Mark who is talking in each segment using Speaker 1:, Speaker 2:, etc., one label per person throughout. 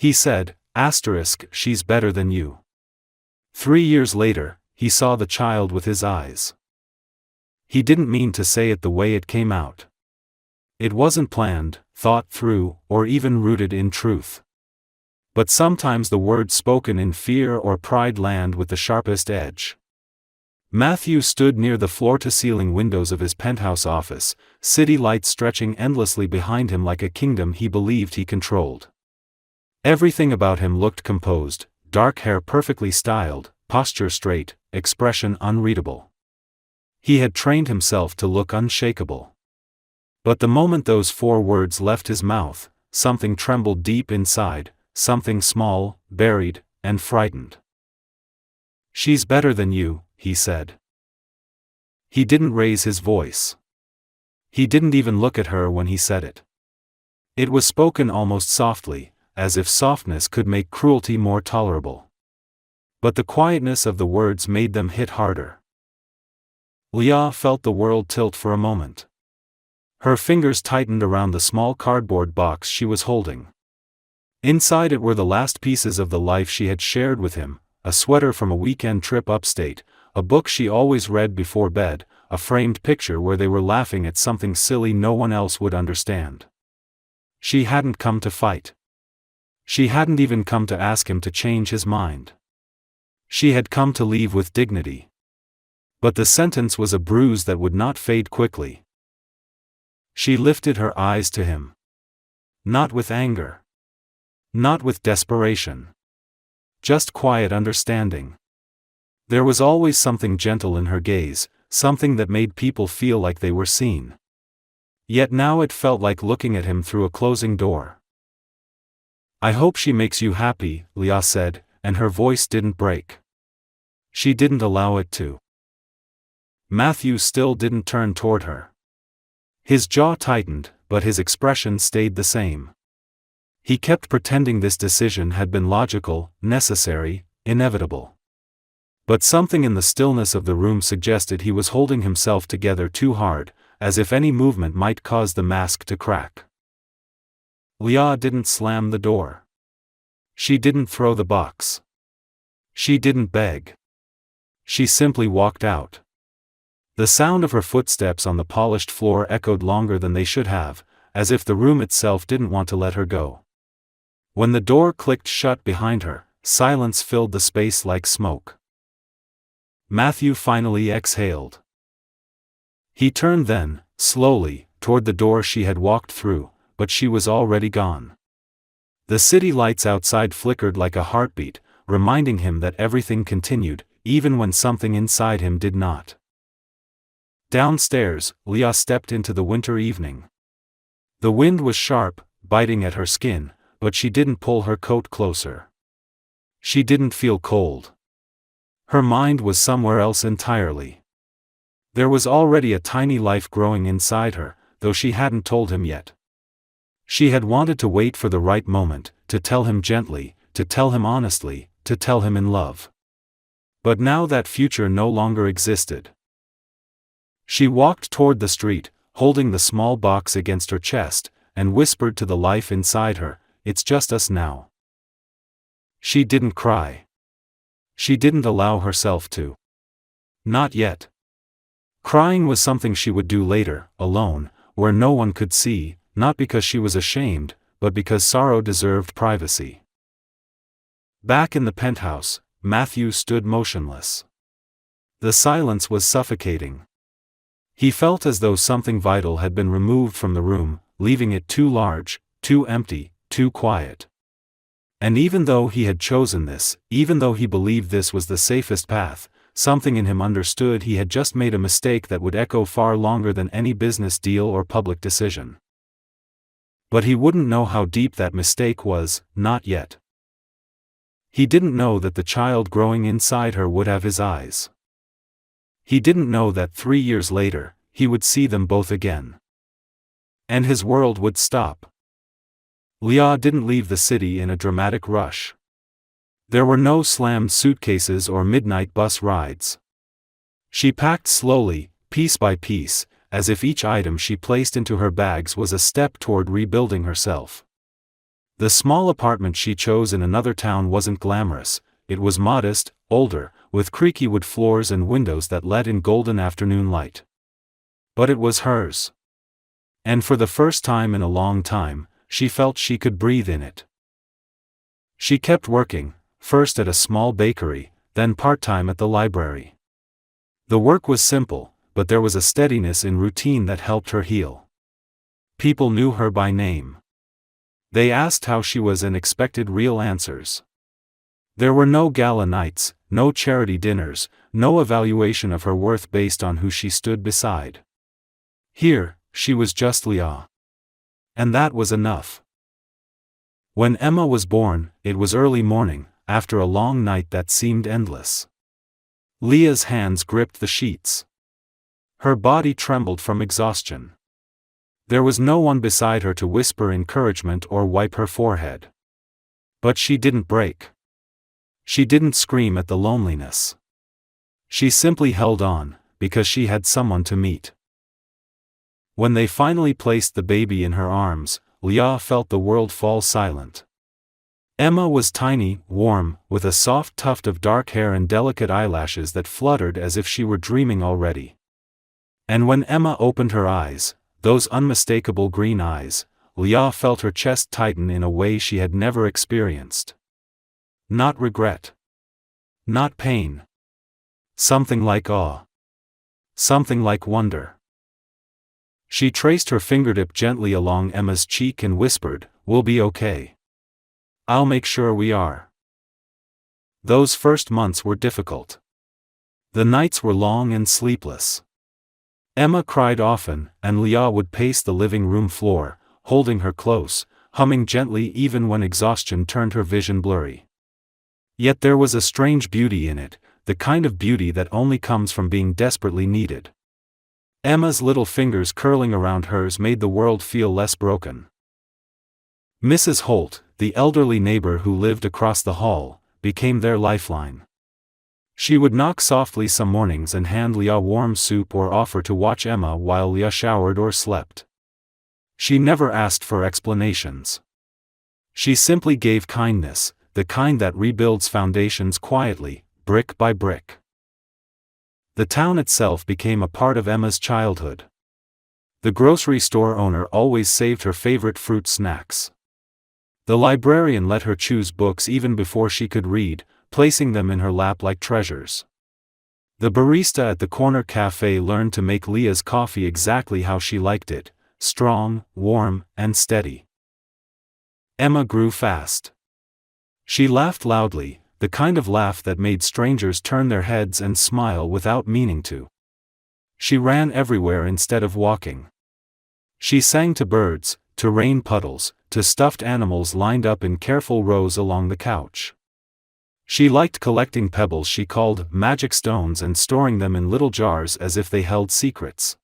Speaker 1: He said, she's better than you. 3 years later, he saw the child with his eyes. He didn't mean to say it the way it came out. It wasn't planned, thought through, or even rooted in truth. But sometimes the words spoken in fear or pride land with the sharpest edge. Matthew stood near the floor-to-ceiling windows of his penthouse office, city lights stretching endlessly behind him like a kingdom he believed he controlled. Everything about him looked composed, dark hair perfectly styled, posture straight, expression unreadable. He had trained himself to look unshakable. But the moment those 4 words left his mouth, something trembled deep inside, something small, buried, and frightened. "She's better than you," he said. He didn't raise his voice. He didn't even look at her when he said it. It was spoken almost softly, as if softness could make cruelty more tolerable. But the quietness of the words made them hit harder. Leah felt the world tilt for a moment. Her fingers tightened around the small cardboard box she was holding. Inside it were the last pieces of the life she had shared with him, a sweater from a weekend trip upstate, a book she always read before bed, a framed picture where they were laughing at something silly no one else would understand. She hadn't come to fight. She hadn't even come to ask him to change his mind. She had come to leave with dignity. But the sentence was a bruise that would not fade quickly. She lifted her eyes to him. Not with anger. Not with desperation. Just quiet understanding. There was always something gentle in her gaze, something that made people feel like they were seen. Yet now it felt like looking at him through a closing door. "I hope she makes you happy," Leah said, and her voice didn't break. She didn't allow it to. Matthew still didn't turn toward her. His jaw tightened, but his expression stayed the same. He kept pretending this decision had been logical, necessary, inevitable. But something in the stillness of the room suggested he was holding himself together too hard, as if any movement might cause the mask to crack. Leah didn't slam the door. She didn't throw the box. She didn't beg. She simply walked out. The sound of her footsteps on the polished floor echoed longer than they should have, as if the room itself didn't want to let her go. When the door clicked shut behind her, silence filled the space like smoke. Matthew finally exhaled. He turned then, slowly, toward the door she had walked through, but she was already gone. The city lights outside flickered like a heartbeat, reminding him that everything continued, even when something inside him did not. Downstairs, Leah stepped into the winter evening. The wind was sharp, biting at her skin, but she didn't pull her coat closer. She didn't feel cold. Her mind was somewhere else entirely. There was already a tiny life growing inside her, though she hadn't told him yet. She had wanted to wait for the right moment, to tell him gently, to tell him honestly, to tell him in love. But now that future no longer existed. She walked toward the street, holding the small box against her chest, and whispered to the life inside her, "It's just us now." She didn't cry. She didn't allow herself to. Not yet. Crying was something she would do later, alone, where no one could see, not because she was ashamed, but because sorrow deserved privacy. Back in the penthouse, Matthew stood motionless. The silence was suffocating. He felt as though something vital had been removed from the room, leaving it too large, too empty, too quiet. And even though he had chosen this, even though he believed this was the safest path, something in him understood he had just made a mistake that would echo far longer than any business deal or public decision. But he wouldn't know how deep that mistake was, not yet. He didn't know that the child growing inside her would have his eyes. He didn't know that 3 years later, he would see them both again. And his world would stop. Leah didn't leave the city in a dramatic rush. There were no slammed suitcases or midnight bus rides. She packed slowly, piece by piece, as if each item she placed into her bags was a step toward rebuilding herself. The small apartment she chose in another town wasn't glamorous. It was modest, older, with creaky wood floors and windows that let in golden afternoon light. But it was hers. And for the first time in a long time, she felt she could breathe in it. She kept working, first at a small bakery, then part-time at the library. The work was simple, but there was a steadiness in routine that helped her heal. People knew her by name. They asked how she was and expected real answers. There were no gala nights, no charity dinners, no evaluation of her worth based on who she stood beside. Here, she was just Leah. And that was enough. When Emma was born, it was early morning, after a long night that seemed endless. Leah's hands gripped the sheets. Her body trembled from exhaustion. There was no one beside her to whisper encouragement or wipe her forehead. But she didn't break. She didn't scream at the loneliness. She simply held on, because she had someone to meet. When they finally placed the baby in her arms, Leah felt the world fall silent. Emma was tiny, warm, with a soft tuft of dark hair and delicate eyelashes that fluttered as if she were dreaming already. And when Emma opened her eyes, those unmistakable green eyes, Leah felt her chest tighten in a way she had never experienced. Not regret. Not pain. Something like awe. Something like wonder. She traced her fingertip gently along Emma's cheek and whispered, "We'll be okay. I'll make sure we are." Those first months were difficult. The nights were long and sleepless. Emma cried often, and Leah would pace the living room floor, holding her close, humming gently even when exhaustion turned her vision blurry. Yet there was a strange beauty in it, the kind of beauty that only comes from being desperately needed. Emma's little fingers curling around hers made the world feel less broken. Mrs. Holt, the elderly neighbor who lived across the hall, became their lifeline. She would knock softly some mornings and hand Leah warm soup or offer to watch Emma while Leah showered or slept. She never asked for explanations. She simply gave kindness, the kind that rebuilds foundations quietly, brick by brick. The town itself became a part of Emma's childhood. The grocery store owner always saved her favorite fruit snacks. The librarian let her choose books even before she could read, placing them in her lap like treasures. The barista at the corner cafe learned to make Leah's coffee exactly how she liked it, strong, warm, and steady. Emma grew fast. She laughed loudly, the kind of laugh that made strangers turn their heads and smile without meaning to. She ran everywhere instead of walking. She sang to birds, to rain puddles, to stuffed animals lined up in careful rows along the couch. She liked collecting pebbles she called magic stones and storing them in little jars as if they held secrets.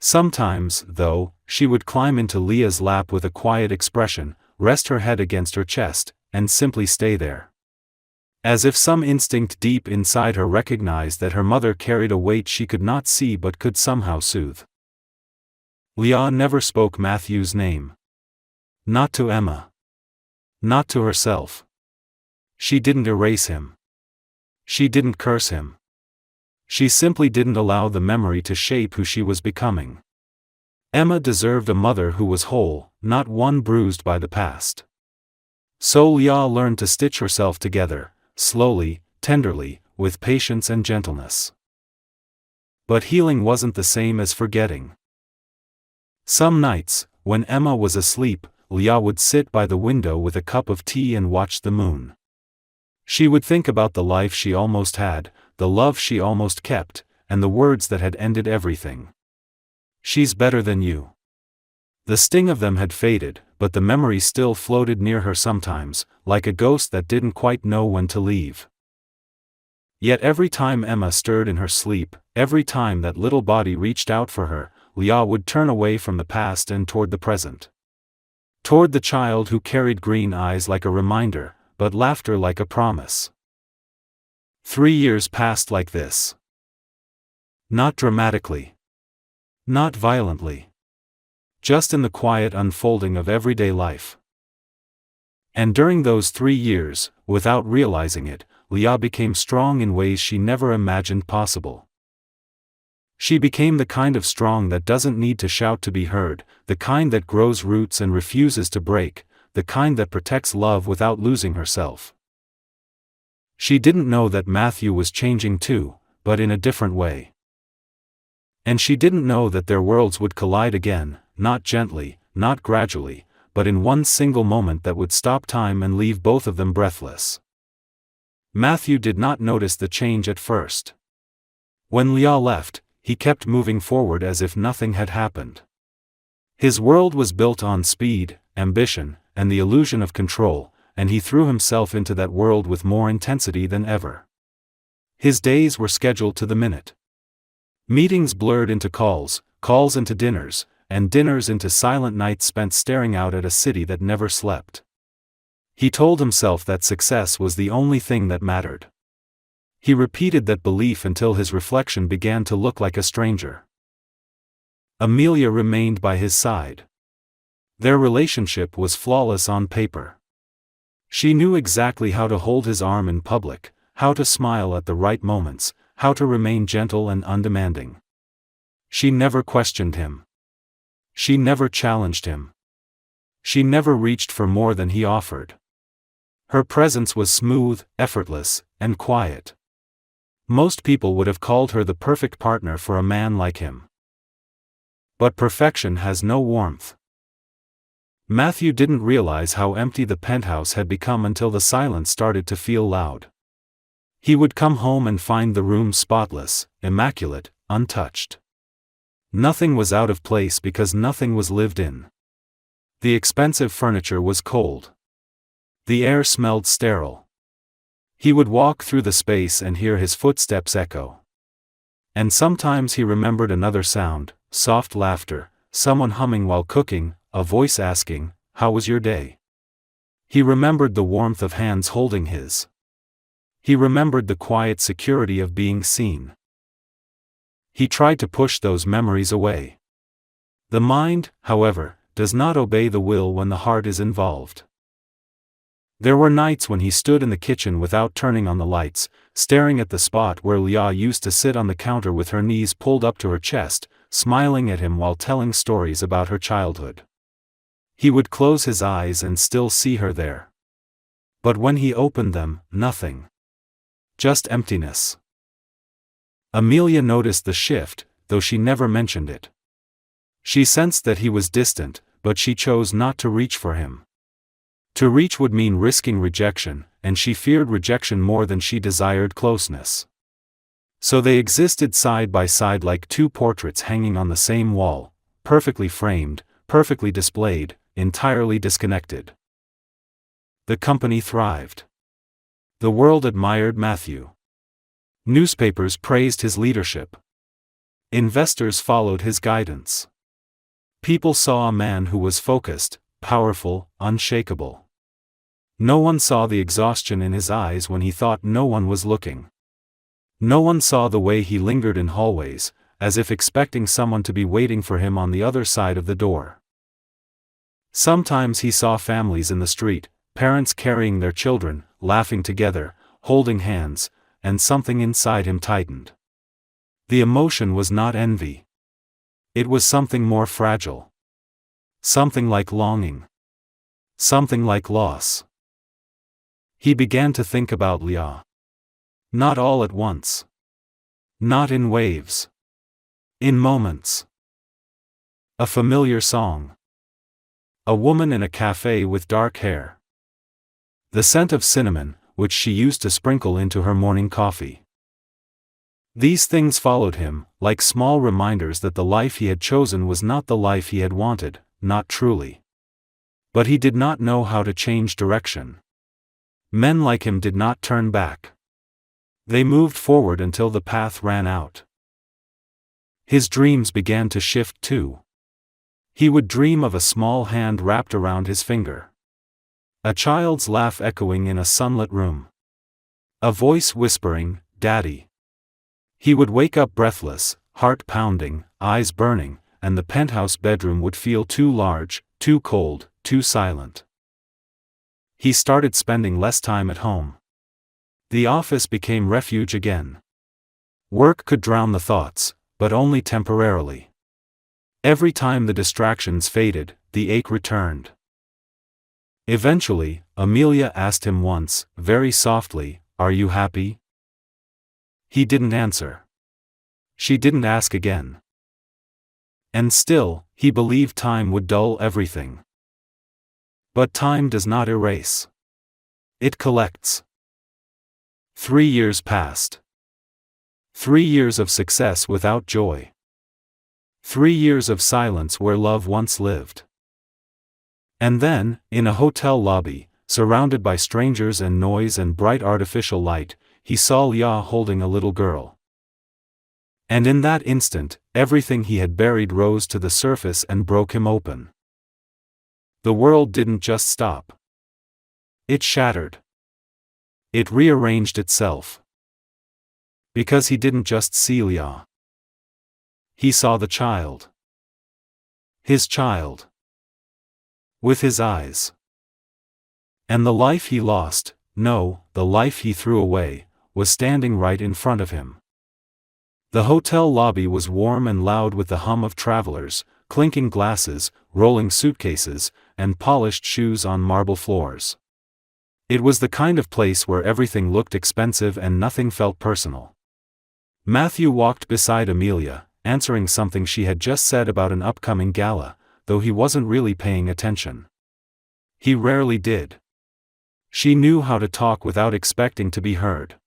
Speaker 1: Sometimes, though, she would climb into Leah's lap with a quiet expression, rest her head against her chest, and simply stay there. As if some instinct deep inside her recognized that her mother carried a weight she could not see but could somehow soothe. Leah never spoke Matthew's name. Not to Emma. Not to herself. She didn't erase him. She didn't curse him. She simply didn't allow the memory to shape who she was becoming. Emma deserved a mother who was whole, not one bruised by the past. So Leah learned to stitch herself together, slowly, tenderly, with patience and gentleness. But healing wasn't the same as forgetting. Some nights, when Emma was asleep, Leah would sit by the window with a cup of tea and watch the moon. She would think about the life she almost had, the love she almost kept, and the words that had ended everything. "She's better than you." The sting of them had faded, but the memory still floated near her sometimes, like a ghost that didn't quite know when to leave. Yet every time Emma stirred in her sleep, every time that little body reached out for her, Leah would turn away from the past and toward the present. Toward the child who carried green eyes like a reminder, but laughter like a promise. 3 years passed like this. Not dramatically. Not violently. Just in the quiet unfolding of everyday life. And during those 3 years, without realizing it, Leah became strong in ways she never imagined possible. She became the kind of strong that doesn't need to shout to be heard, the kind that grows roots and refuses to break, the kind that protects love without losing herself. She didn't know that Matthew was changing too, but in a different way. And she didn't know that their worlds would collide again, not gently, not gradually, but in one single moment that would stop time and leave both of them breathless. Matthew did not notice the change at first. When Leah left, he kept moving forward as if nothing had happened. His world was built on speed, ambition, and the illusion of control, and he threw himself into that world with more intensity than ever. His days were scheduled to the minute. Meetings blurred into calls, calls into dinners, and dinners into silent nights spent staring out at a city that never slept. He told himself that success was the only thing that mattered. He repeated that belief until his reflection began to look like a stranger. Amelia remained by his side. Their relationship was flawless on paper. She knew exactly how to hold his arm in public, how to smile at the right moments, how to remain gentle and undemanding. She never questioned him. She never challenged him. She never reached for more than he offered. Her presence was smooth, effortless, and quiet. Most people would have called her the perfect partner for a man like him. But perfection has no warmth. Matthew didn't realize how empty the penthouse had become until the silence started to feel loud. He would come home and find the room spotless, immaculate, untouched. Nothing was out of place because nothing was lived in. The expensive furniture was cold. The air smelled sterile. He would walk through the space and hear his footsteps echo. And sometimes he remembered another sound, soft laughter, someone humming while cooking, a voice asking, "How was your day?" He remembered the warmth of hands holding his. He remembered the quiet security of being seen. He tried to push those memories away. The mind, however, does not obey the will when the heart is involved. There were nights when he stood in the kitchen without turning on the lights, staring at the spot where Leah used to sit on the counter with her knees pulled up to her chest, smiling at him while telling stories about her childhood. He would close his eyes and still see her there. But when he opened them, nothing. Just emptiness. Amelia noticed the shift, though she never mentioned it. She sensed that he was distant, but she chose not to reach for him. To reach would mean risking rejection, and she feared rejection more than she desired closeness. So they existed side by side like two portraits hanging on the same wall, perfectly framed, perfectly displayed, entirely disconnected. The company thrived. The world admired Matthew. Newspapers praised his leadership. Investors followed his guidance. People saw a man who was focused, powerful, unshakable. No one saw the exhaustion in his eyes when he thought no one was looking. No one saw the way he lingered in hallways, as if expecting someone to be waiting for him on the other side of the door. Sometimes he saw families in the street, parents carrying their children, laughing together, holding hands, and something inside him tightened. The emotion was not envy. It was something more fragile. Something like longing. Something like loss. He began to think about Leah. Not all at once. Not in waves. In moments. A familiar song. A woman in a cafe with dark hair. The scent of cinnamon, which she used to sprinkle into her morning coffee. These things followed him, like small reminders that the life he had chosen was not the life he had wanted, not truly. But he did not know how to change direction. Men like him did not turn back. They moved forward until the path ran out. His dreams began to shift too. He would dream of a small hand wrapped around his finger. A child's laugh echoing in a sunlit room. A voice whispering, "Daddy." He would wake up breathless, heart pounding, eyes burning, and the penthouse bedroom would feel too large, too cold, too silent. He started spending less time at home. The office became refuge again. Work could drown the thoughts, but only temporarily. Every time the distractions faded, the ache returned. Eventually, Amelia asked him once, very softly, "Are you happy?" He didn't answer. She didn't ask again. And still, he believed time would dull everything. But time does not erase. It collects. 3 years passed. 3 years of success without joy. 3 years of silence where love once lived. And then, in a hotel lobby, surrounded by strangers and noise and bright artificial light, he saw Leah holding a little girl. And in that instant, everything he had buried rose to the surface and broke him open. The world didn't just stop. It shattered. It rearranged itself. Because he didn't just see Leah. He saw the child. His child. With his eyes. And the life he lost, no, the life he threw away, was standing right in front of him. The hotel lobby was warm and loud with the hum of travelers, clinking glasses, rolling suitcases, and polished shoes on marble floors. It was the kind of place where everything looked expensive and nothing felt personal. Matthew walked beside Amelia, answering something she had just said about an upcoming gala, though he wasn't really paying attention. He rarely did. She knew how to talk without expecting to be heard.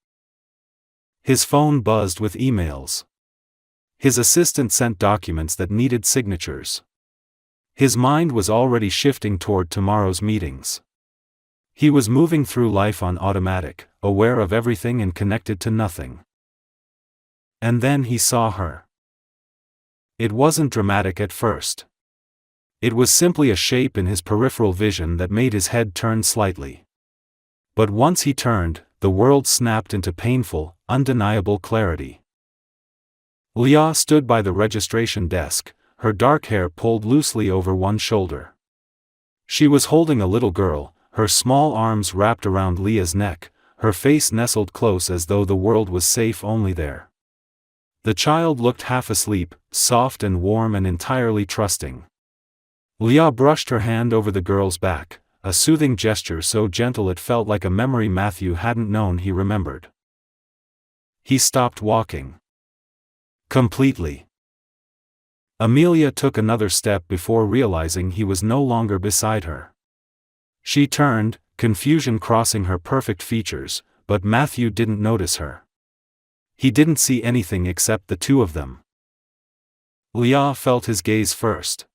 Speaker 1: His phone buzzed with emails. His assistant sent documents that needed signatures. His mind was already shifting toward tomorrow's meetings. He was moving through life on automatic, aware of everything and connected to nothing. And then he saw her. It wasn't dramatic at first. It was simply a shape in his peripheral vision that made his head turn slightly. But once he turned, the world snapped into painful, undeniable clarity. Leah stood by the registration desk, her dark hair pulled loosely over one shoulder. She was holding a little girl, her small arms wrapped around Leah's neck, her face nestled close as though the world was safe only there. The child looked half asleep, soft and warm and entirely trusting. Leah brushed her hand over the girl's back, a soothing gesture so gentle it felt like a memory Matthew hadn't known he remembered. He stopped walking. Completely. Amelia took another step before realizing he was no longer beside her. She turned, confusion crossing her perfect features, but Matthew didn't notice her. He didn't see anything except the two of them. Leah felt his gaze first.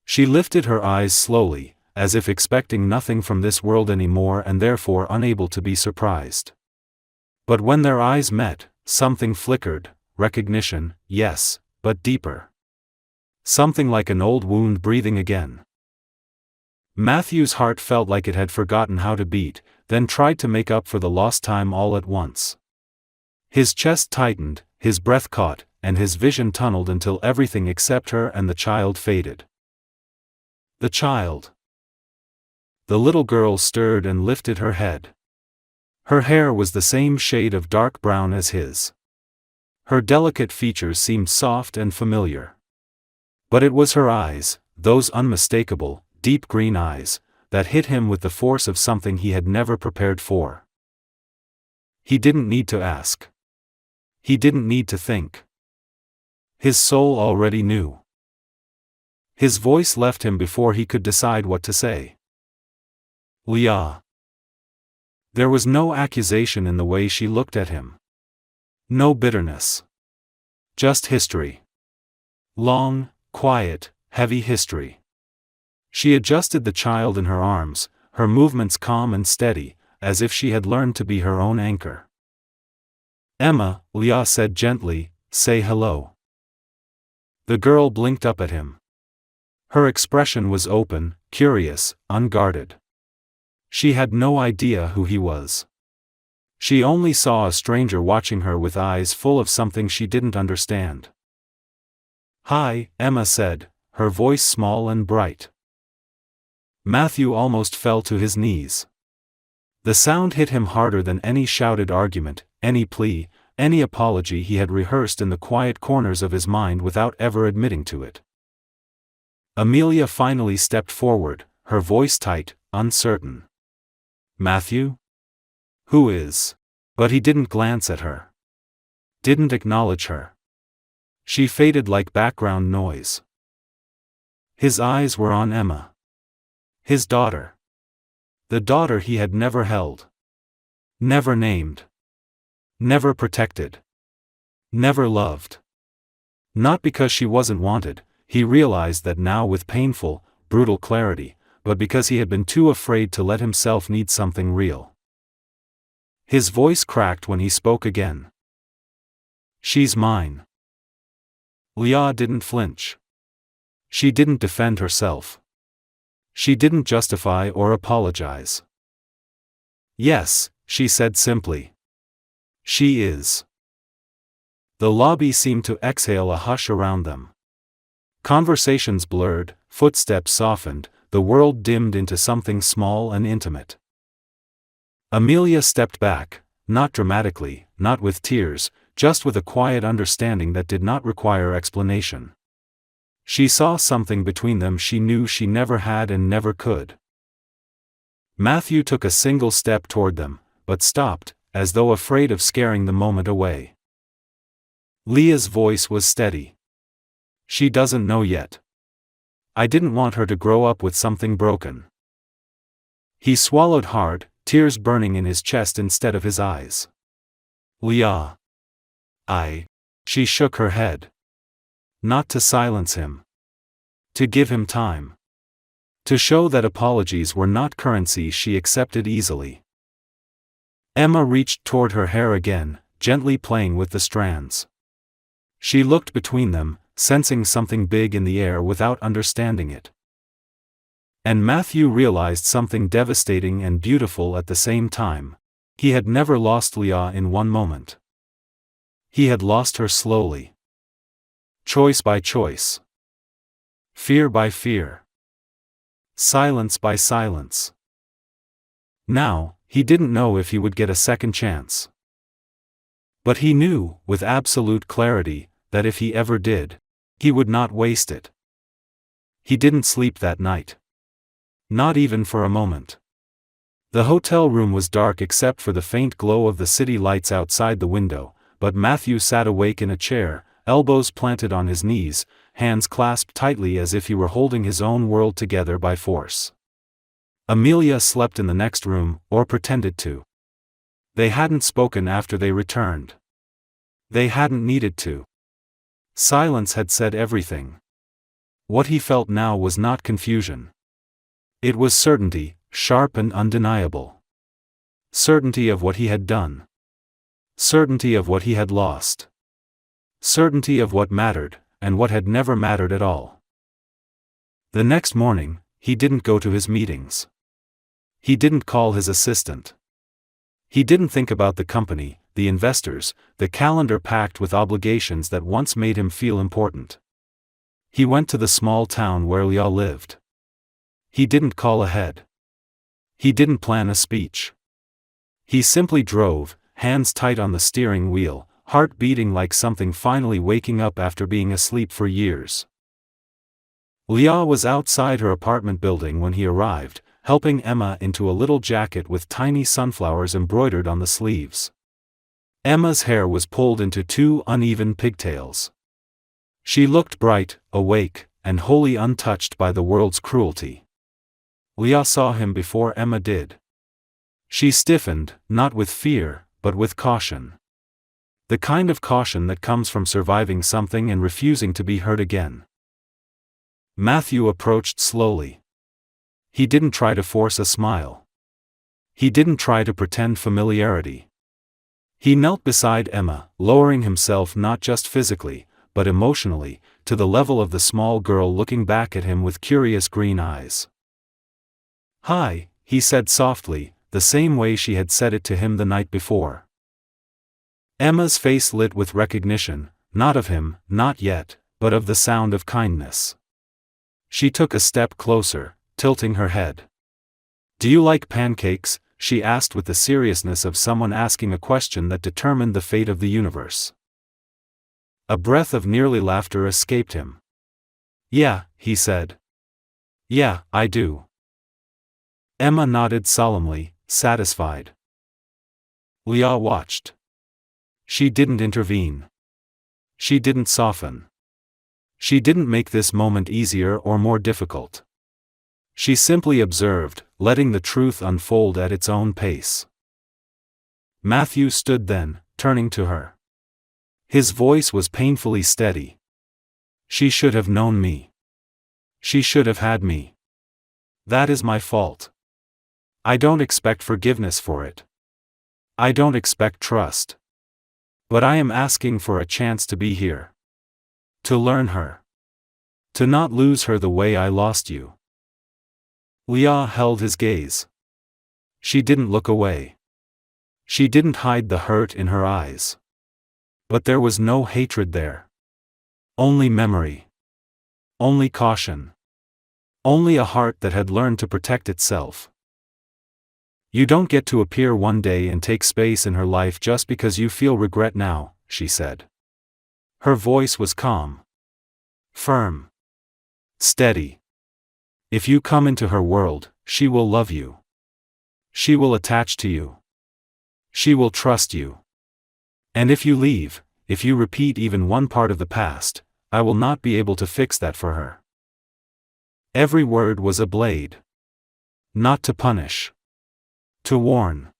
Speaker 1: She lifted her eyes slowly, as if expecting nothing from this world anymore and therefore unable to be surprised. But when their eyes met, something flickered, recognition, yes, but deeper. Something like an old wound breathing again. Matthew's heart felt like it had forgotten how to beat, then tried to make up for the lost time all at once. His chest tightened, his breath caught, and his vision tunneled until everything except her and the child faded. The child. The little girl stirred and lifted her head. Her hair was the same shade of dark brown as his. Her delicate features seemed soft and familiar. But it was her eyes, those unmistakable, deep green eyes, that hit him with the force of something he had never prepared for. He didn't need to ask. He didn't need to think. His soul already knew. His voice left him before he could decide what to say. Leah. There was no accusation in the way she looked at him. No bitterness. Just history. Long, quiet, heavy history. She adjusted the child in her arms, her movements calm and steady, as if she had learned to be her own anchor. "Emma," Leah said gently, "say hello." The girl blinked up at him. Her expression was open, curious, unguarded. She had no idea who he was. She only saw a stranger watching her with eyes full of something she didn't understand. "Hi," Emma said, her voice small and bright. Matthew almost fell to his knees. The sound hit him harder than any shouted argument, any plea, any apology he had rehearsed in the quiet corners of his mind without ever admitting to it. Amelia finally stepped forward, her voice tight, uncertain. "Matthew? Who is?" But he didn't glance at her. Didn't acknowledge her. She faded like background noise. His eyes were on Emma. His daughter. The daughter he had never held. Never named. Never protected. Never loved. Not because she wasn't wanted, he realized that now with painful, brutal clarity, but because he had been too afraid to let himself need something real. His voice cracked when he spoke again. "She's mine." Leah didn't flinch. She didn't defend herself. She didn't justify or apologize. "Yes," she said simply. "She is." The lobby seemed to exhale a hush around them. Conversations blurred, footsteps softened, the world dimmed into something small and intimate. Amelia stepped back, not dramatically, not with tears, just with a quiet understanding that did not require explanation. She saw something between them she knew she never had and never could. Matthew took a single step toward them, but stopped, as though afraid of scaring the moment away. Leah's voice was steady. "She doesn't know yet. I didn't want her to grow up with something broken." He swallowed hard, tears burning in his chest instead of his eyes. "Leah. She shook her head. Not to silence him. To give him time. To show that apologies were not currency she accepted easily. Emma reached toward her hair again, gently playing with the strands. She looked between them, sensing something big in the air without understanding it. And Matthew realized something devastating and beautiful at the same time. He had never lost Leah in one moment. He had lost her slowly. Choice by choice. Fear by fear. Silence by silence. Now, he didn't know if he would get a second chance. But he knew, with absolute clarity, that if he ever did, he would not waste it. He didn't sleep that night. Not even for a moment. The hotel room was dark except for the faint glow of the city lights outside the window, but Matthew sat awake in a chair, elbows planted on his knees, hands clasped tightly as if he were holding his own world together by force. Amelia slept in the next room, or pretended to. They hadn't spoken after they returned. They hadn't needed to. Silence had said everything. What he felt now was not confusion. It was certainty, sharp and undeniable. Certainty of what he had done. Certainty of what he had lost. Certainty of what mattered, and what had never mattered at all. The next morning, he didn't go to his meetings. He didn't call his assistant. He didn't think about the company, the investors, the calendar packed with obligations that once made him feel important. He went to the small town where Leah lived. He didn't call ahead. He didn't plan a speech. He simply drove, hands tight on the steering wheel, heart beating like something finally waking up after being asleep for years. Leah was outside her apartment building when he arrived, helping Emma into a little jacket with tiny sunflowers embroidered on the sleeves. Emma's hair was pulled into two uneven pigtails. She looked bright, awake, and wholly untouched by the world's cruelty. Leah saw him before Emma did. She stiffened, not with fear, but with caution. The kind of caution that comes from surviving something and refusing to be hurt again. Matthew approached slowly. He didn't try to force a smile. He didn't try to pretend familiarity. He knelt beside Emma, lowering himself not just physically, but emotionally, to the level of the small girl looking back at him with curious green eyes. "Hi," he said softly, the same way she had said it to him the night before. Emma's face lit with recognition, not of him, not yet, but of the sound of kindness. She took a step closer, tilting her head. "Do you like pancakes?" she asked with the seriousness of someone asking a question that determined the fate of the universe. A breath of nearly laughter escaped him. "Yeah," he said. "Yeah, I do." Emma nodded solemnly, satisfied. Leah watched. She didn't intervene. She didn't soften. She didn't make this moment easier or more difficult. She simply observed, letting the truth unfold at its own pace. Matthew stood then, turning to her. His voice was painfully steady. "She should have known me. She should have had me. That is my fault. I don't expect forgiveness for it. I don't expect trust. But I am asking for a chance to be here. To learn her. To not lose her the way I lost you." Leah held his gaze. She didn't look away. She didn't hide the hurt in her eyes. But there was no hatred there. Only memory. Only caution. Only a heart that had learned to protect itself. "You don't get to appear one day and take space in her life just because you feel regret now," she said. Her voice was calm. Firm. Steady. "If you come into her world, she will love you. She will attach to you. She will trust you. And if you leave, if you repeat even one part of the past, I will not be able to fix that for her." Every word was a blade. Not to punish. To warn.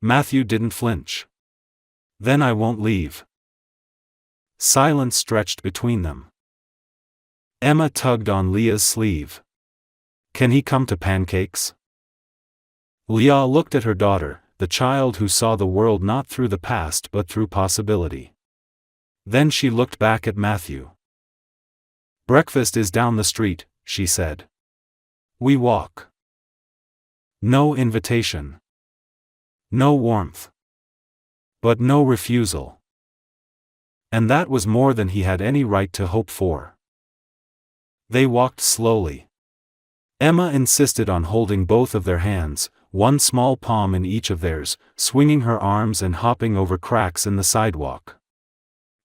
Speaker 1: Matthew didn't flinch. "Then I won't leave." Silence stretched between them. Emma tugged on Leah's sleeve. "Can he come to pancakes?" Leah looked at her daughter, the child who saw the world not through the past but through possibility. Then she looked back at Matthew. "Breakfast is down the street," she said. "We walk." No invitation. No warmth. But no refusal. And that was more than he had any right to hope for. They walked slowly. Emma insisted on holding both of their hands, one small palm in each of theirs, swinging her arms and hopping over cracks in the sidewalk.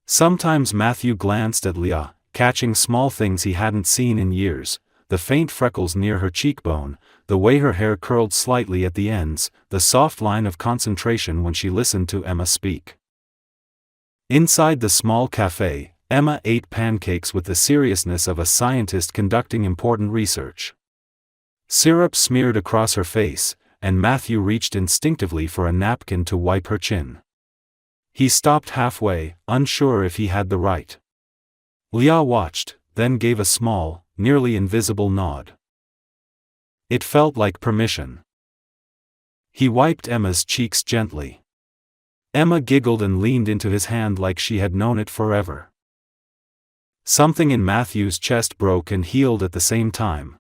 Speaker 1: Sometimes Matthew glanced at Leah, catching small things he hadn't seen in years, the faint freckles near her cheekbone, the way her hair curled slightly at the ends, the soft line of concentration when she listened to Emma speak. Inside the small cafe, Emma ate pancakes with the seriousness of a scientist conducting important research. Syrup smeared across her face, and Matthew reached instinctively for a napkin to wipe her chin. He stopped halfway, unsure if he had the right. Leah watched, then gave a small, nearly invisible nod. It felt like permission. He wiped Emma's cheeks gently. Emma giggled and leaned into his hand like she had known it forever. Something in Matthew's chest broke and healed at the same time.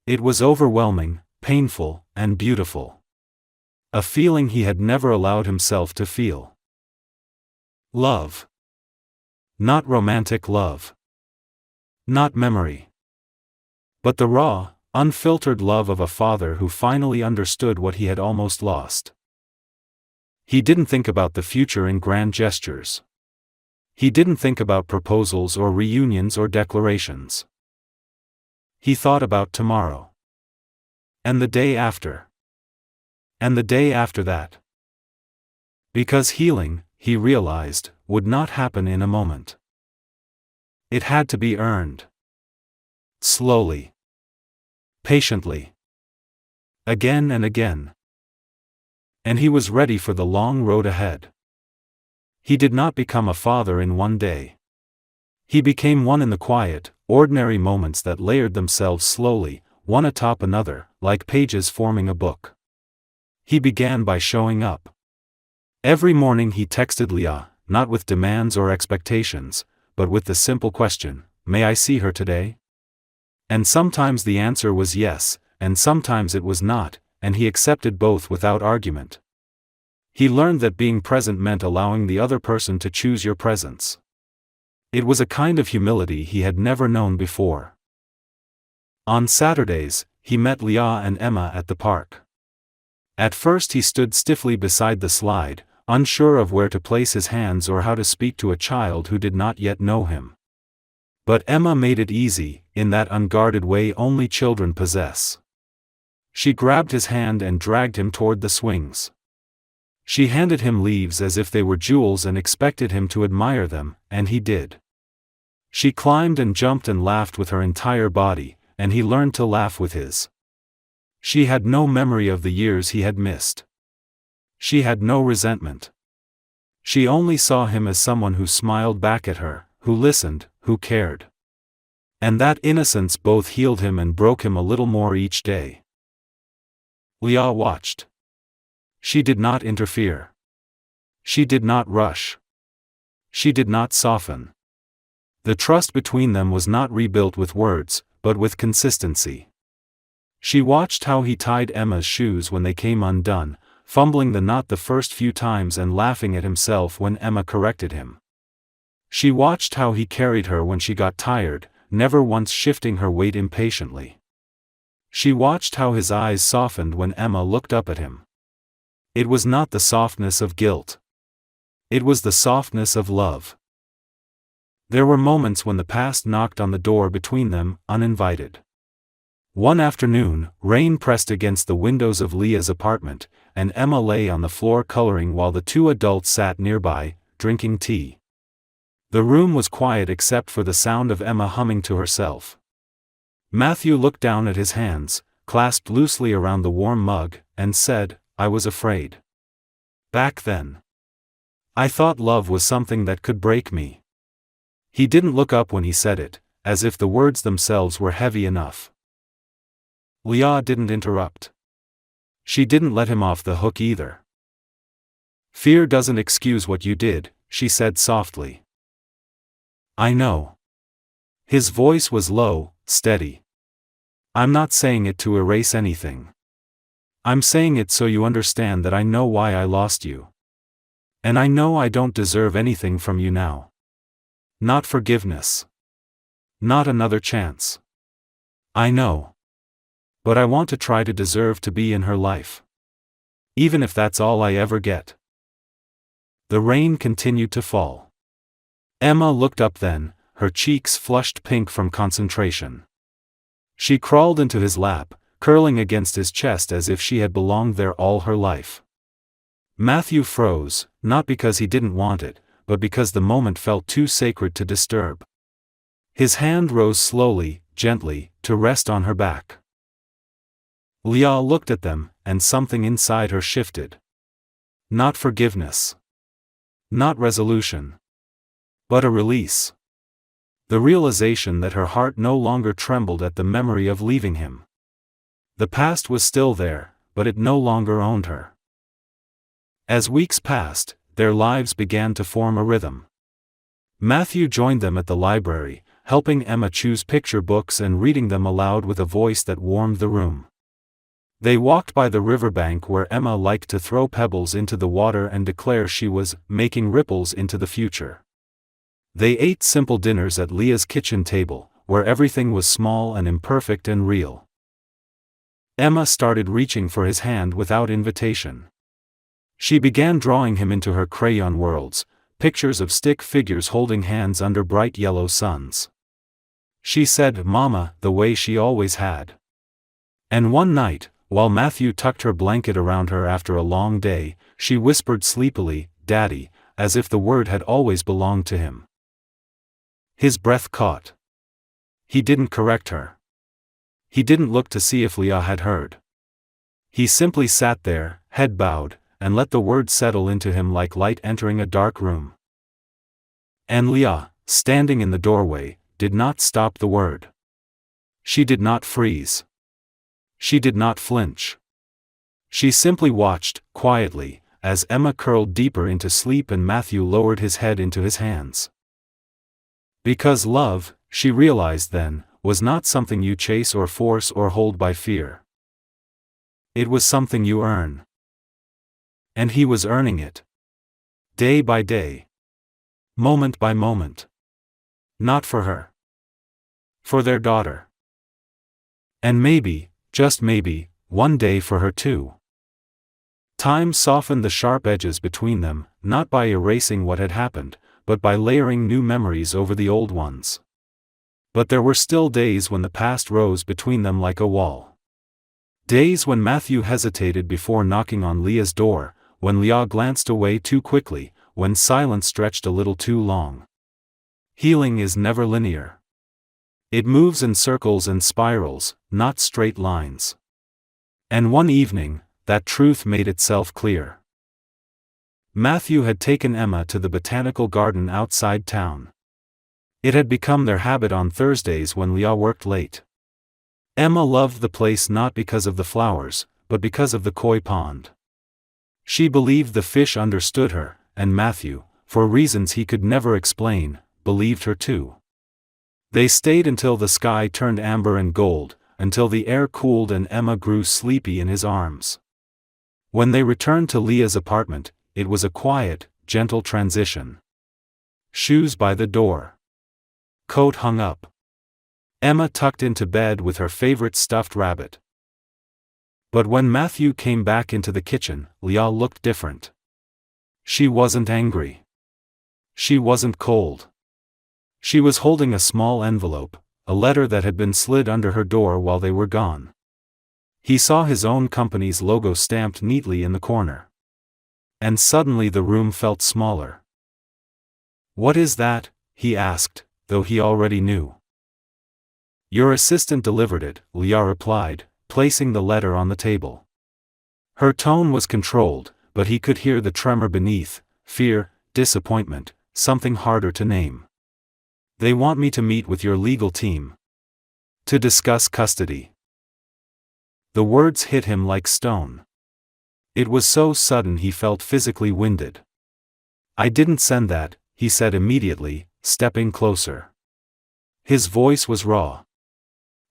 Speaker 1: It was overwhelming, painful, and beautiful. A feeling he had never allowed himself to feel. Love. Not romantic love. Not memory. But the raw, unfiltered love of a father who finally understood what he had almost lost. He didn't think about the future in grand gestures. He didn't think about proposals or reunions or declarations. He thought about tomorrow. And the day after. And the day after that. Because healing, he realized, would not happen in a moment. It had to be earned. Slowly. Patiently. Again and again. And he was ready for the long road ahead. He did not become a father in one day. He became one in the quiet, ordinary moments that layered themselves slowly, one atop another, like pages forming a book. He began by showing up. Every morning he texted Leah, not with demands or expectations, but with the simple question, "May I see her today?" And sometimes the answer was yes, and sometimes it was not, and he accepted both without argument. He learned that being present meant allowing the other person to choose your presence. It was a kind of humility he had never known before. On Saturdays, he met Leah and Emma at the park. At first he stood stiffly beside the slide, unsure of where to place his hands or how to speak to a child who did not yet know him. But Emma made it easy, in that unguarded way only children possess. She grabbed his hand and dragged him toward the swings. She handed him leaves as if they were jewels and expected him to admire them, and he did. She climbed and jumped and laughed with her entire body, and he learned to laugh with his. She had no memory of the years he had missed. She had no resentment. She only saw him as someone who smiled back at her, who listened, who cared. And that innocence both healed him and broke him a little more each day. Leah watched. She did not interfere. She did not rush. She did not soften. The trust between them was not rebuilt with words, but with consistency. She watched how he tied Emma's shoes when they came undone, fumbling the knot the first few times and laughing at himself when Emma corrected him. She watched how he carried her when she got tired, never once shifting her weight impatiently. She watched how his eyes softened when Emma looked up at him. It was not the softness of guilt. It was the softness of love. There were moments when the past knocked on the door between them, uninvited. One afternoon, rain pressed against the windows of Leah's apartment, and Emma lay on the floor coloring while the two adults sat nearby, drinking tea. The room was quiet except for the sound of Emma humming to herself. Matthew looked down at his hands, clasped loosely around the warm mug, and said, "I was afraid. Back then. I thought love was something that could break me." He didn't look up when he said it, as if the words themselves were heavy enough. Leah didn't interrupt. She didn't let him off the hook either. "Fear doesn't excuse what you did," she said softly. "I know." His voice was low, steady. "I'm not saying it to erase anything. I'm saying it so you understand that I know why I lost you. And I know I don't deserve anything from you now. Not forgiveness. Not another chance. I know. But I want to try to deserve to be in her life. Even if that's all I ever get." The rain continued to fall. Emma looked up then, her cheeks flushed pink from concentration. She crawled into his lap, curling against his chest as if she had belonged there all her life. Matthew froze, not because he didn't want it, but because the moment felt too sacred to disturb. His hand rose slowly, gently, to rest on her back. Leah looked at them, and something inside her shifted. Not forgiveness. Not resolution. But a release. The realization that her heart no longer trembled at the memory of leaving him. The past was still there, but it no longer owned her. As weeks passed, their lives began to form a rhythm. Matthew joined them at the library, helping Emma choose picture books and reading them aloud with a voice that warmed the room. They walked by the riverbank where Emma liked to throw pebbles into the water and declare she was making ripples into the future. They ate simple dinners at Leah's kitchen table, where everything was small and imperfect and real. Emma started reaching for his hand without invitation. She began drawing him into her crayon worlds, pictures of stick figures holding hands under bright yellow suns. She said "Mama" the way she always had. And one night, while Matthew tucked her blanket around her after a long day, she whispered sleepily, "Daddy," as if the word had always belonged to him. His breath caught. He didn't correct her. He didn't look to see if Leah had heard. He simply sat there, head bowed, and let the word settle into him like light entering a dark room. And Leah, standing in the doorway, did not stop the word. She did not freeze. She did not flinch. She simply watched, quietly, as Emma curled deeper into sleep and Matthew lowered his head into his hands. Because love, she realized then, was not something you chase or force or hold by fear. It was something you earn. And he was earning it. Day by day. Moment by moment. Not for her. For their daughter. And maybe, just maybe, one day for her too. Time softened the sharp edges between them, not by erasing what had happened, but by layering new memories over the old ones. But there were still days when the past rose between them like a wall. Days when Matthew hesitated before knocking on Leah's door, when Leah glanced away too quickly, when silence stretched a little too long. Healing is never linear. It moves in circles and spirals, not straight lines. And one evening, that truth made itself clear. Matthew had taken Emma to the botanical garden outside town. It had become their habit on Thursdays when Leah worked late. Emma loved the place not because of the flowers, but because of the koi pond. She believed the fish understood her, and Matthew, for reasons he could never explain, believed her too. They stayed until the sky turned amber and gold, until the air cooled and Emma grew sleepy in his arms. When they returned to Leah's apartment, it was a quiet, gentle transition. Shoes by the door. Coat hung up. Emma tucked into bed with her favorite stuffed rabbit. But when Matthew came back into the kitchen, Leah looked different. She wasn't angry. She wasn't cold. She was holding a small envelope, a letter that had been slid under her door while they were gone. He saw his own company's logo stamped neatly in the corner. And suddenly the room felt smaller. "What is that?" he asked, though he already knew. "Your assistant delivered it," Leah replied, placing the letter on the table. Her tone was controlled, but he could hear the tremor beneath: fear, disappointment, something harder to name. "They want me to meet with your legal team. To discuss custody." The words hit him like stone. It was so sudden he felt physically winded. "I didn't send that," he said immediately, stepping closer. His voice was raw.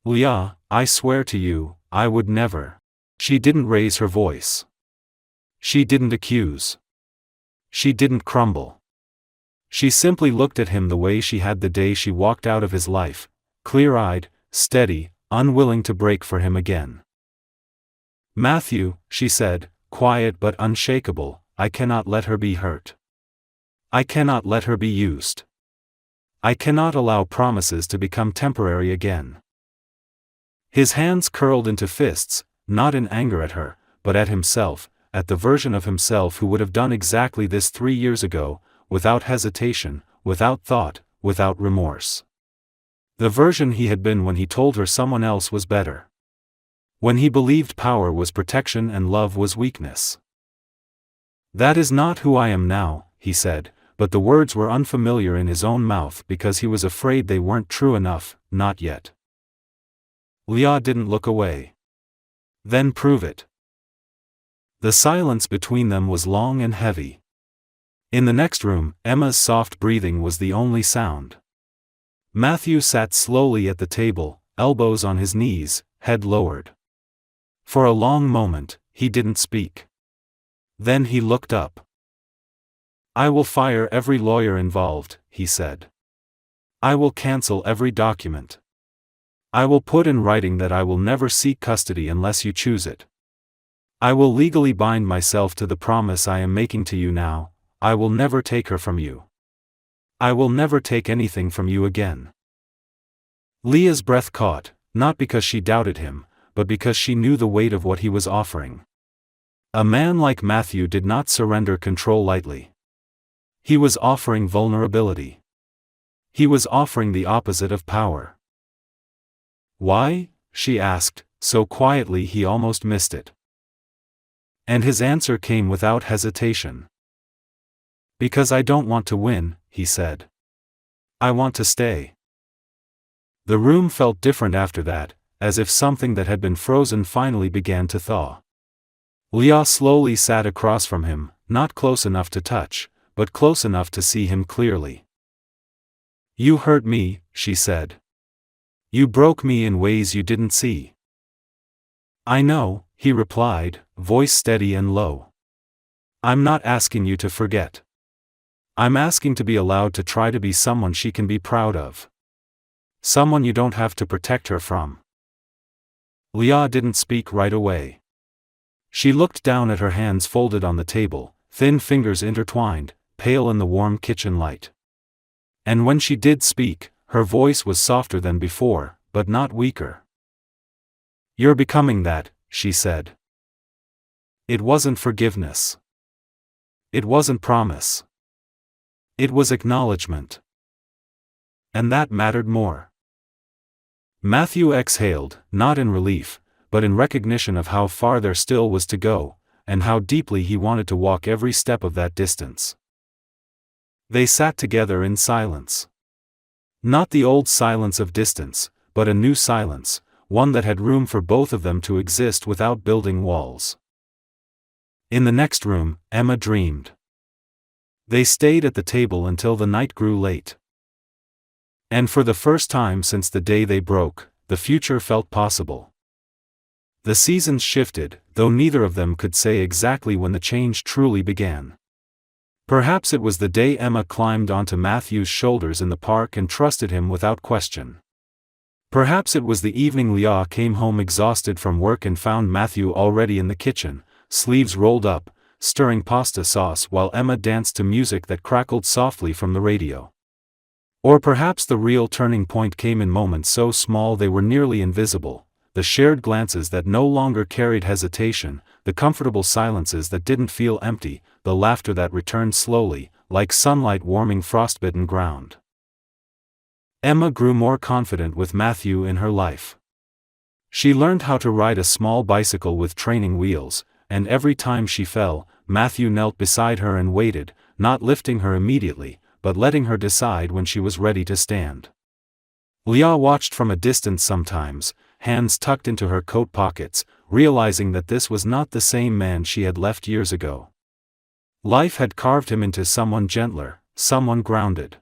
Speaker 1: "Leah, I swear to you, I would never." She didn't raise her voice. She didn't accuse. She didn't crumble. She simply looked at him the way she had the day she walked out of his life, clear-eyed, steady, unwilling to break for him again. "Matthew," she said, quiet but unshakable, "I cannot let her be hurt. I cannot let her be used. I cannot allow promises to become temporary again." His hands curled into fists, not in anger at her, but at himself, at the version of himself who would have done exactly this 3 years ago, without hesitation, without thought, without remorse. The version he had been when he told her someone else was better. When he believed power was protection and love was weakness. "That is not who I am now," he said, but the words were unfamiliar in his own mouth because he was afraid they weren't true enough, not yet. Leah didn't look away. "Then prove it." The silence between them was long and heavy. In the next room, Emma's soft breathing was the only sound. Matthew sat slowly at the table, elbows on his knees, head lowered. For a long moment, he didn't speak. Then he looked up. "I will fire every lawyer involved," he said. "I will cancel every document. I will put in writing that I will never seek custody unless you choose it. I will legally bind myself to the promise I am making to you now: I will never take her from you. I will never take anything from you again." Leah's breath caught, not because she doubted him, but because she knew the weight of what he was offering. A man like Matthew did not surrender control lightly. He was offering vulnerability. He was offering the opposite of power. "Why?" she asked, so quietly he almost missed it. And his answer came without hesitation. "Because I don't want to win," he said. "I want to stay." The room felt different after that, as if something that had been frozen finally began to thaw. Leah slowly sat across from him, not close enough to touch, but close enough to see him clearly. "You hurt me," she said. "You broke me in ways you didn't see." "I know," he replied, voice steady and low. "I'm not asking you to forget. I'm asking to be allowed to try to be someone she can be proud of. Someone you don't have to protect her from." Leah didn't speak right away. She looked down at her hands folded on the table, thin fingers intertwined, pale in the warm kitchen light. And when she did speak, her voice was softer than before, but not weaker. "You're becoming that," she said. It wasn't forgiveness. It wasn't promise. It was acknowledgement. And that mattered more. Matthew exhaled, not in relief, but in recognition of how far there still was to go, and how deeply he wanted to walk every step of that distance. They sat together in silence. Not the old silence of distance, but a new silence, one that had room for both of them to exist without building walls. In the next room, Emma dreamed. They stayed at the table until the night grew late. And for the first time since the day they broke, the future felt possible. The seasons shifted, though neither of them could say exactly when the change truly began. Perhaps it was the day Emma climbed onto Matthew's shoulders in the park and trusted him without question. Perhaps it was the evening Leah came home exhausted from work and found Matthew already in the kitchen, sleeves rolled up, stirring pasta sauce while Emma danced to music that crackled softly from the radio. Or perhaps the real turning point came in moments so small they were nearly invisible, the shared glances that no longer carried hesitation, the comfortable silences that didn't feel empty, the laughter that returned slowly, like sunlight warming frostbitten ground. Emma grew more confident with Matthew in her life. She learned how to ride a small bicycle with training wheels, and every time she fell, Matthew knelt beside her and waited, not lifting her immediately, but letting her decide when she was ready to stand. Leah watched from a distance sometimes, hands tucked into her coat pockets, realizing that this was not the same man she had left years ago. Life had carved him into someone gentler, someone grounded.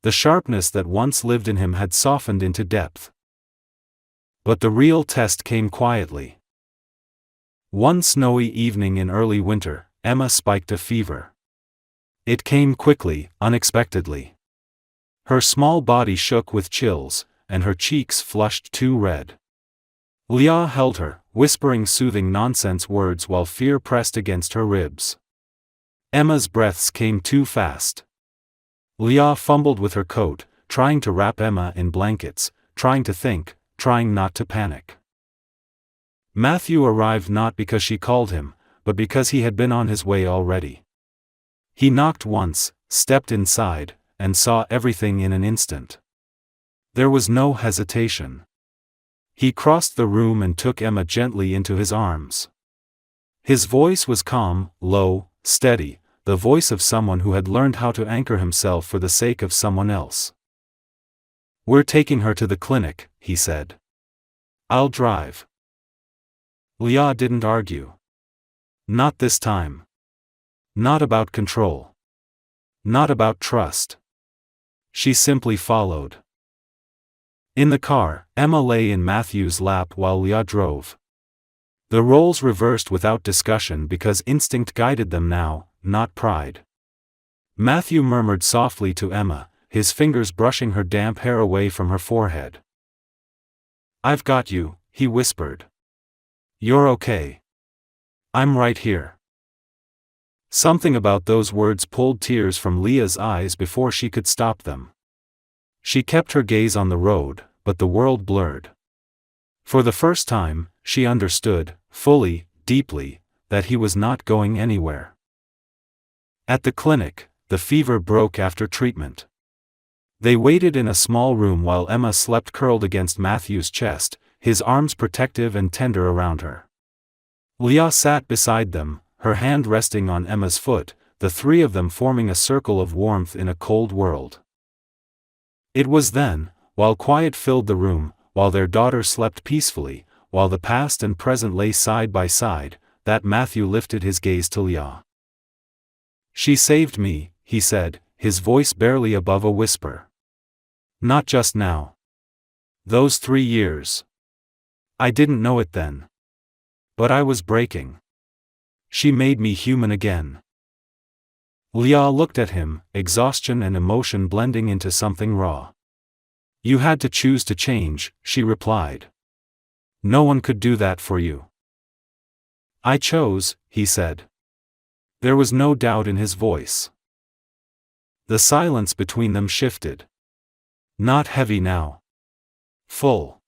Speaker 1: The sharpness that once lived in him had softened into depth. But the real test came quietly. One snowy evening in early winter, Emma spiked a fever. It came quickly, unexpectedly. Her small body shook with chills, and her cheeks flushed too red. Leah held her, whispering soothing nonsense words while fear pressed against her ribs. Emma's breaths came too fast. Leah fumbled with her coat, trying to wrap Emma in blankets, trying to think, trying not to panic. Matthew arrived not because she called him, but because he had been on his way already. He knocked once, stepped inside, and saw everything in an instant. There was no hesitation. He crossed the room and took Emma gently into his arms. His voice was calm, low, steady, the voice of someone who had learned how to anchor himself for the sake of someone else. "We're taking her to the clinic," he said. "I'll drive." Leah didn't argue. Not this time. Not about control. Not about trust. She simply followed. In the car, Emma lay in Matthew's lap while Leah drove. The roles reversed without discussion because instinct guided them now, not pride. Matthew murmured softly to Emma, his fingers brushing her damp hair away from her forehead. "I've got you," he whispered. "You're okay. I'm right here." Something about those words pulled tears from Leah's eyes before she could stop them. She kept her gaze on the road, but the world blurred. For the first time, she understood, fully, deeply, that he was not going anywhere. At the clinic, the fever broke after treatment. They waited in a small room while Emma slept curled against Matthew's chest, his arms protective and tender around her. Leah sat beside them, her hand resting on Emma's foot, the three of them forming a circle of warmth in a cold world. It was then, while quiet filled the room, while their daughter slept peacefully, while the past and present lay side by side, that Matthew lifted his gaze to Leah. "She saved me," he said, his voice barely above a whisper. "Not just now. Those 3 years. I didn't know it then. But I was breaking. She made me human again." Leah looked at him, exhaustion and emotion blending into something raw. "You had to choose to change," she replied. "No one could do that for you." I chose, he said. There was no doubt in his voice. The silence between them shifted. Not heavy now. Full.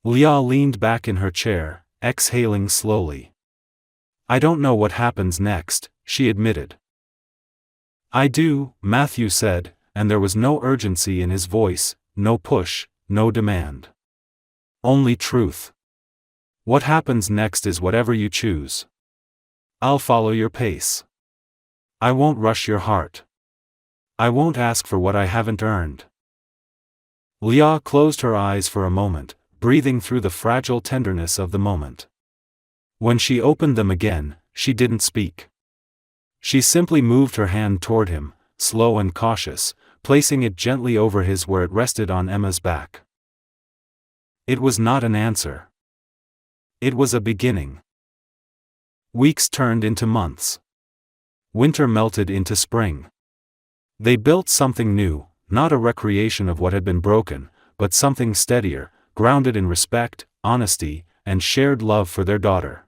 Speaker 1: Leah leaned back in her chair, exhaling slowly. I don't know what happens next, she admitted. I do, Matthew said, and there was no urgency in his voice, no push, no demand. Only truth. What happens next is whatever you choose. I'll follow your pace. I won't rush your heart. I won't ask for what I haven't earned. Leah closed her eyes for a moment, breathing through the fragile tenderness of the moment. When she opened them again, she didn't speak. She simply moved her hand toward him, slow and cautious, placing it gently over his where it rested on Emma's back. It was not an answer. It was a beginning. Weeks turned into months. Winter melted into spring. They built something new, not a recreation of what had been broken, but something steadier, grounded in respect, honesty, and shared love for their daughter.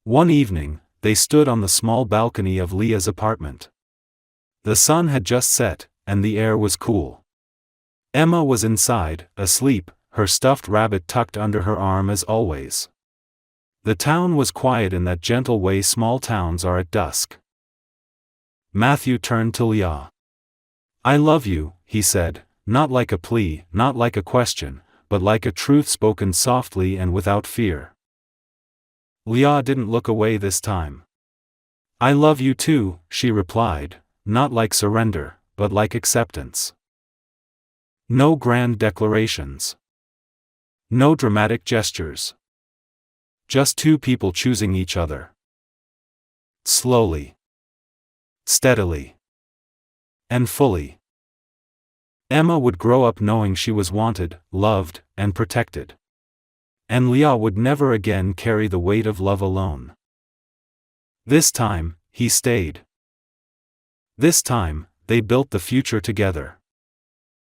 Speaker 1: One evening, they stood on the small balcony of Leah's apartment. The sun had just set, and the air was cool. Emma was inside, asleep, her stuffed rabbit tucked under her arm as always. The town was quiet in that gentle way small towns are at dusk. Matthew turned to Leah. I love you, he said, not like a plea, not like a question, but like a truth spoken softly and without fear. Leah didn't look away this time. I love you too, she replied, not like surrender, but like acceptance. No grand declarations. No dramatic gestures. Just two people choosing each other. Slowly. Steadily. And fully. Emma would grow up knowing she was wanted, loved, and protected. And Leah would never again carry the weight of love alone. This time, he stayed. This time, they built the future together.